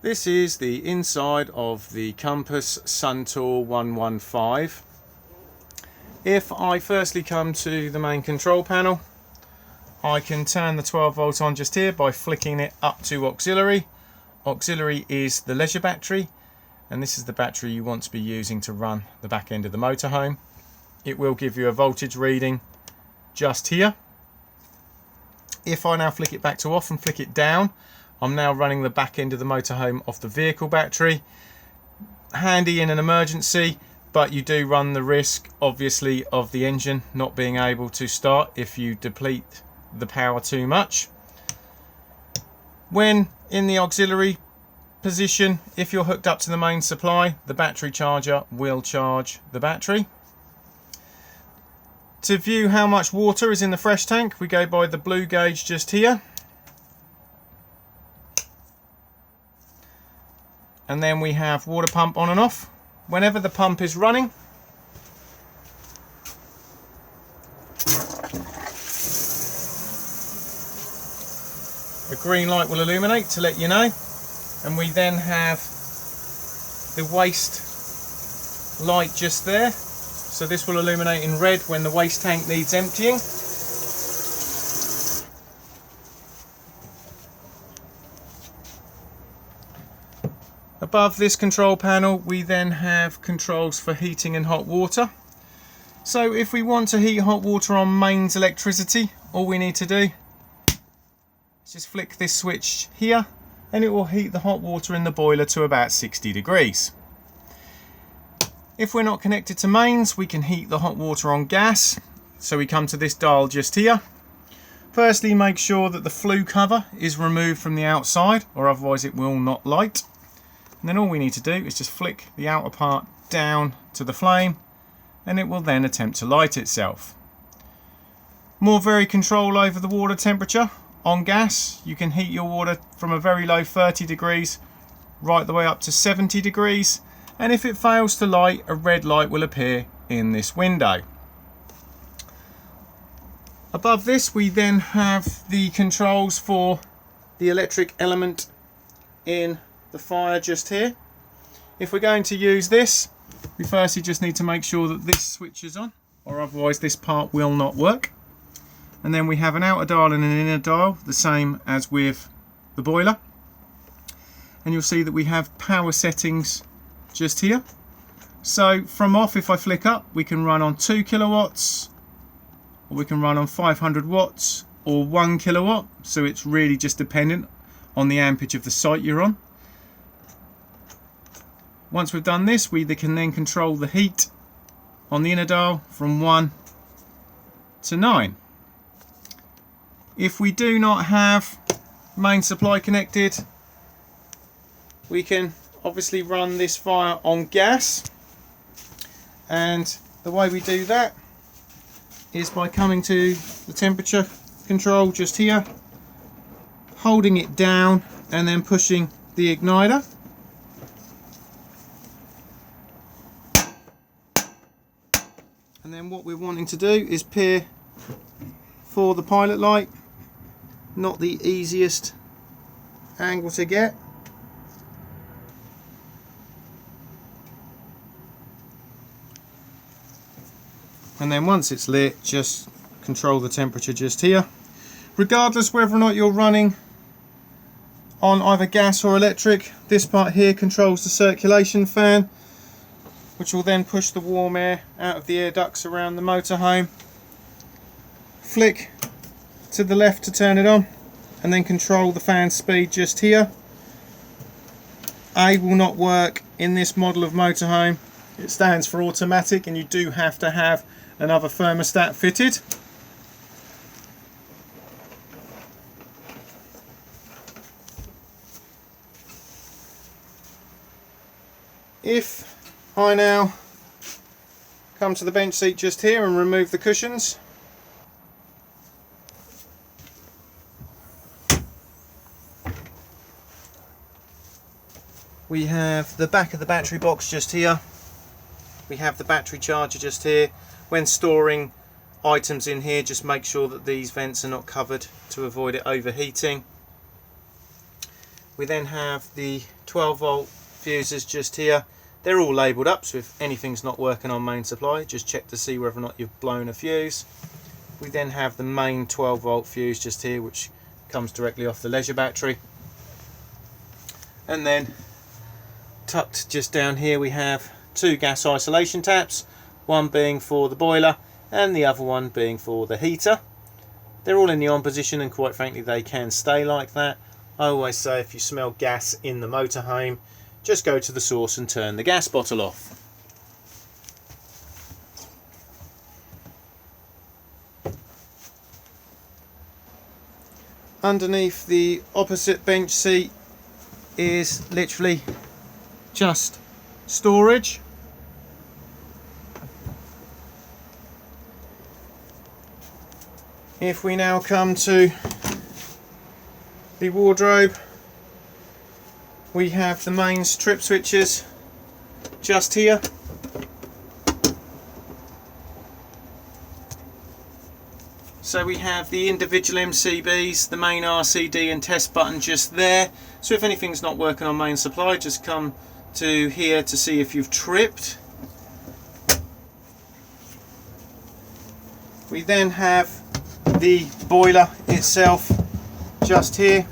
This is the inside of the Compass Suntor 115. If I firstly come to the main control panel, I can turn the 12 volt on just here by flicking it up to auxiliary. Auxiliary is the leisure battery, and this is the battery you want to be using to run the back end of the motorhome. It will give you a voltage reading just here. If I now flick it back to off and flick it down, I'm now running the back end of the motorhome off the vehicle battery. Handy in an emergency, but you do run the risk, obviously, of the engine not being able to start if you deplete the power too much. When in the auxiliary position, if you're hooked up to the main supply, the battery charger will charge the battery. To view how much water is in the fresh tank, we go by the blue gauge just here. And then we have water pump on and off. Whenever the pump is running, a green light will illuminate to let you know. And we then have the waste light just there. So this will illuminate in red when the waste tank needs emptying. Above this control panel, we then have controls for heating and hot water. So if we want to heat hot water on mains electricity, all we need to do is just flick this switch here, and it will heat the hot water in the boiler to about 60 degrees. If we're not connected to mains, we can heat the hot water on gas. So we come to this dial just here. Firstly, make sure that the flue cover is removed from the outside, or otherwise it will not light. And then all we need to do is just flick the outer part down to the flame, and it will then attempt to light itself. More varied control over the water temperature. On gas, you can heat your water from a very low 30 degrees right the way up to 70 degrees. And if it fails to light, a red light will appear in this window. Above this, we then have the controls for the electric element in the fire just here. If we're going to use this, we firstly just need to make sure that this switch is on, or otherwise this part will not work. And then we have an outer dial and an inner dial, the same as with the boiler. And you'll see that we have power settings just here. So from off, if I flick up, we can run on 2 kilowatts, or we can run on 500 watts or 1 kilowatt. So it's really just dependent on the ampage of the site you're on. Once we've done this, we can then control the heat on the inner dial from 1 to 9. If we do not have main supply connected, we can obviously run this fire on gas, and the way we do that is by coming to the temperature control just here, holding it down and then pushing the igniter. And then what we're wanting to do is peer for the pilot light. Not the easiest angle to get. And then once it's lit, just control the temperature just here. Regardless whether or not you're running on either gas or electric, this part here controls the circulation fan, which will then push the warm air out of the air ducts around the motorhome. Flick to the left to turn it on, and then control the fan speed just here. A will not work in this model of motorhome. It stands for automatic, and you do have to have another thermostat fitted. If I now come to the bench seat just here and remove the cushions, we have the back of the battery box just here. We have the battery charger just here. When storing items in here, just make sure that these vents are not covered to avoid it overheating. We then have the 12 volt fuses just here. They're all labelled up, so if anything's not working on main supply, just check to see whether or not you've blown a fuse. We then have the main 12 volt fuse just here, which comes directly off the leisure battery. And then tucked just down here we have two gas isolation taps, one being for the boiler and the other one being for the heater. They're all in the on position, and quite frankly they can stay like that. I always say if you smell gas in the motorhome, just go to the source and turn the gas bottle off. Underneath the opposite bench seat is literally just storage. If we now come to the wardrobe, we have the mains trip switches just here. So we have the individual MCBs, the main RCD and test button just there. So if anything's not working on main supply, just come to here to see if you've tripped. We then have the boiler itself just here.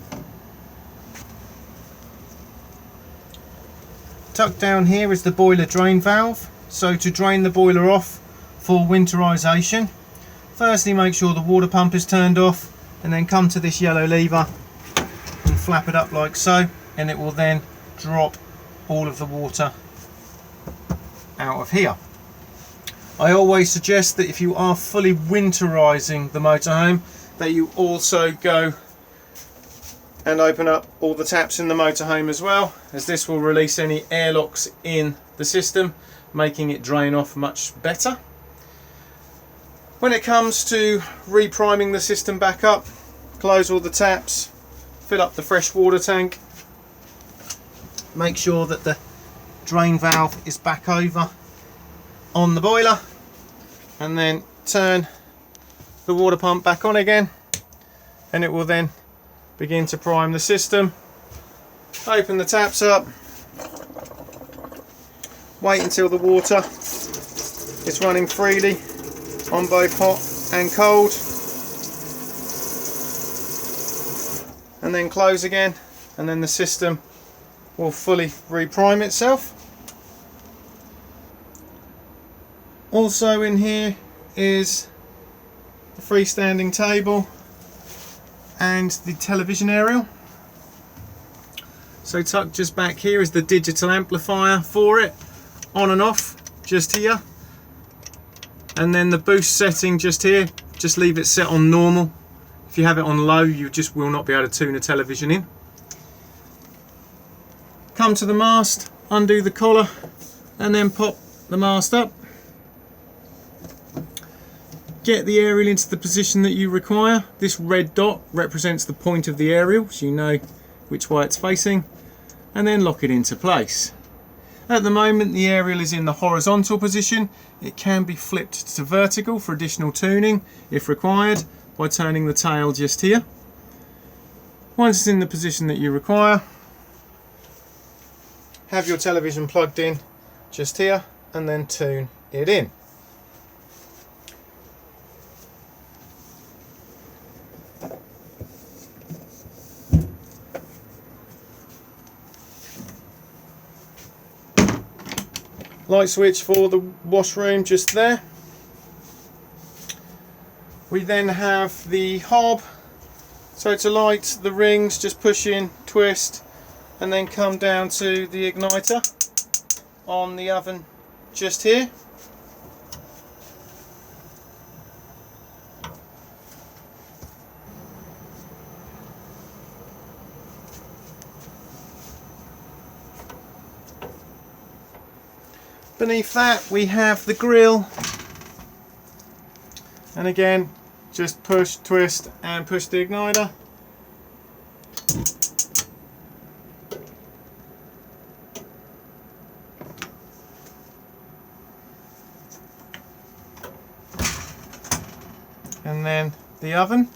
Tucked down here is the boiler drain valve. So to drain the boiler off for winterization, firstly make sure the water pump is turned off, and then come to this yellow lever and flap it up like so, and it will then drop all of the water out of here. I always suggest that if you are fully winterizing the motorhome, that you also go and open up all the taps in the motorhome as well, as this will release any airlocks in the system, making it drain off much better. When it comes to repriming the system back up, close all the taps, fill up the fresh water tank, make sure that the drain valve is back over on the boiler, and then turn the water pump back on again, and it will then begin to prime the system. Open the taps up, wait until the water is running freely on both hot and cold, and then close again, and then the system will fully reprime itself. Also in here is the freestanding table and the television aerial. So tucked just back here is the digital amplifier for it, on and off just here. And then the boost setting just here, just leave it set on normal. If you have it on low, you just will not be able to tune a television in. Come to the mast, undo the collar, and then pop the mast up. Get the aerial into the position that you require. This red dot represents the point of the aerial, so you know which way it's facing, and then lock it into place. At the moment the aerial is in the horizontal position. It can be flipped to vertical for additional tuning if required by turning the tail just here. Once it's in the position that you require, have your television plugged in just here and then tune it in. Light switch for the washroom just there. We then have the hob. So to light the rings, just push in, twist, and then come down to the igniter on the oven just here. Beneath that we have the grill, and again just push, twist and push the igniter. And then the oven.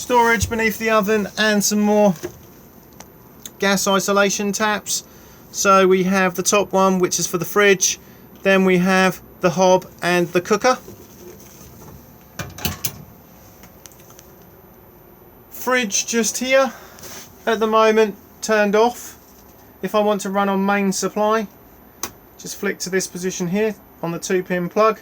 storage beneath the oven and some more gas isolation taps. So we have the top one, which is for the fridge, then we have the hob and the cooker. Fridge just here at the moment turned off. If I want to run on main supply, just flick to this position here on the 2-pin plug.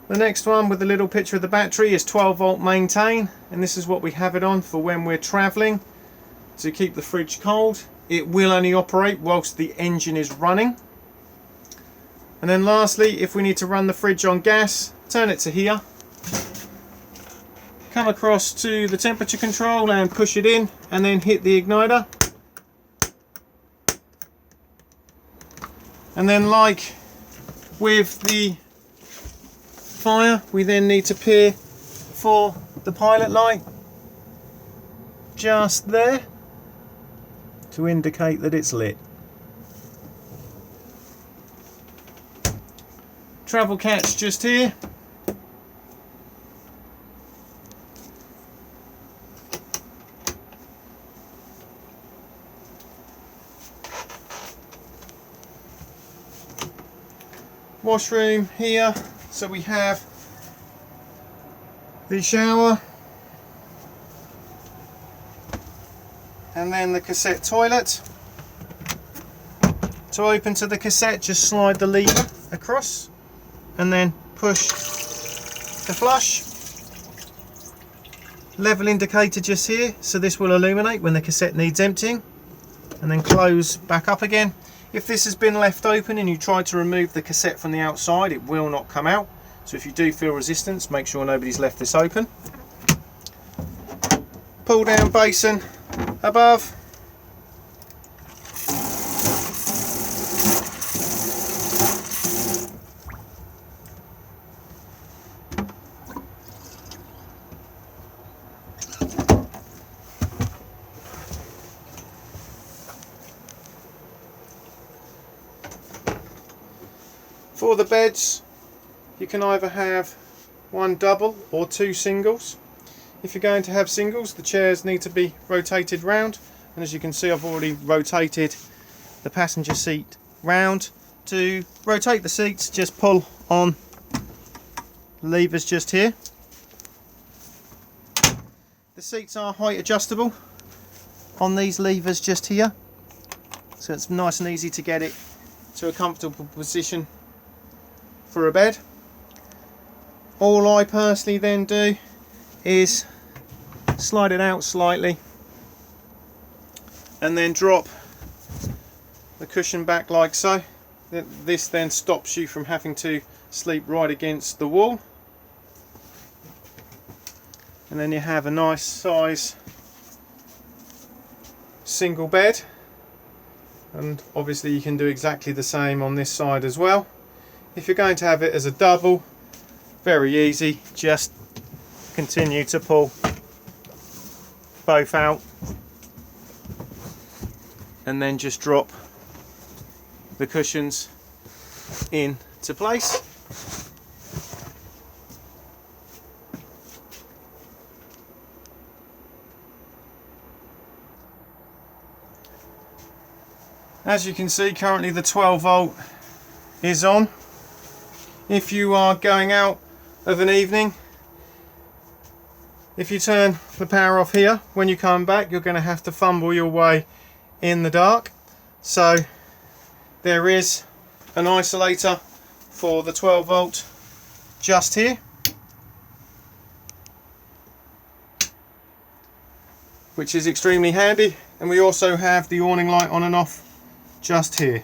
The next one with the little picture of the battery is 12 volt maintain, and this is what we have it on for when we're travelling to keep the fridge cold. It will only operate whilst the engine is running. And then lastly, if we need to run the fridge on gas, turn it to here, come across to the temperature control and push it in, and then hit the igniter. And then, like with the fire, we then need to peer for the pilot light just there to indicate that it's lit. Travel catch just here. Washroom here, so we have the shower and then the cassette toilet. To open to the cassette, just slide the lever across and then push to flush. Level indicator just here, so this will illuminate when the cassette needs emptying, and then close back up again. If this has been left open and you try to remove the cassette from the outside, it will not come out. So if you do feel resistance, make sure nobody's left this open. Pull down basin above. For the beds, you can either have one double or two singles. If you're going to have singles, the chairs need to be rotated round, and as you can see, I've already rotated the passenger seat round. To rotate the seats, just pull on levers just here. The seats are height adjustable on these levers just here, so it's nice and easy to get it to a comfortable position for a bed. All I personally then do is slide it out slightly and then drop the cushion back like so. This then stops you from having to sleep right against the wall, and then you have a nice size single bed. And obviously you can do exactly the same on this side as well. If you're going to have it as a double, very easy, just continue to pull both out and then just drop the cushions into place. As you can see, currently the 12 volt is on. If you are going out of an evening, if you turn the power off here, when you come back you're going to have to fumble your way in the dark. So there is an isolator for the 12 volt just here, which is extremely handy, and we also have the awning light on and off just here.